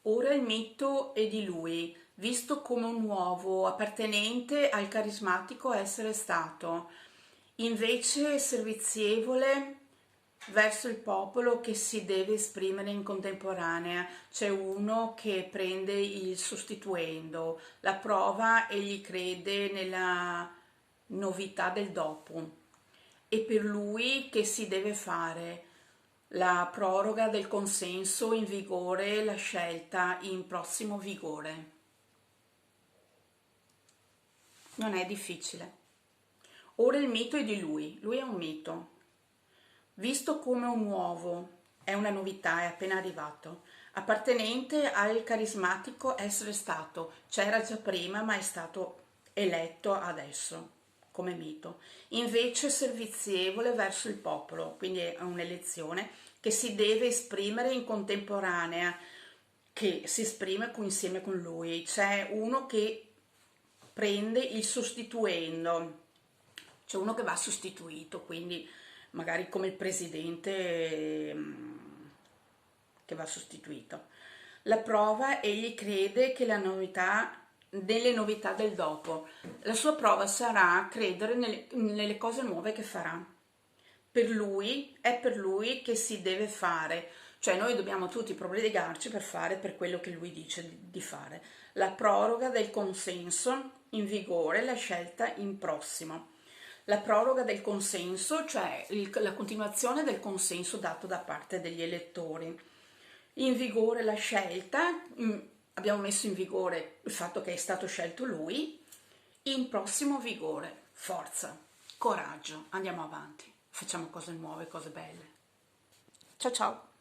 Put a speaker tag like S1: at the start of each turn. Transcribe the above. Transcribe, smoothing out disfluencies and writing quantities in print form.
S1: Ora il mito è di lui, visto come un uovo appartenente al carismatico essere stato, invece servizievole verso il popolo che si deve esprimere in contemporanea. C'è uno che prende il sostituendo, la prova egli crede nella novità del dopo. E per lui che si deve fare? La proroga del consenso in vigore, la scelta in prossimo vigore. Non è difficile. Ora il mito è di lui è un mito. Visto come un uovo, è una novità, è appena arrivato, appartenente al carismatico essere stato, c'era già prima ma è stato eletto adesso come mito, invece servizievole verso il popolo, quindi è un'elezione che si deve esprimere in contemporanea, che si esprime insieme con lui, c'è uno che prende il sostituendo, c'è uno che va sostituito, quindi magari come il presidente che va sostituito. La prova, egli crede che la novità, delle novità del dopo, la sua prova sarà credere nelle cose nuove che farà. Per lui, è per lui che si deve fare, cioè noi dobbiamo tutti provvederci per fare per quello che lui dice di fare. La proroga del consenso in vigore, la scelta in prossimo. La proroga del consenso, cioè la continuazione del consenso dato da parte degli elettori. In vigore la scelta, abbiamo messo in vigore il fatto che è stato scelto lui, in prossimo vigore, forza, coraggio, andiamo avanti, facciamo cose nuove, cose belle. Ciao ciao!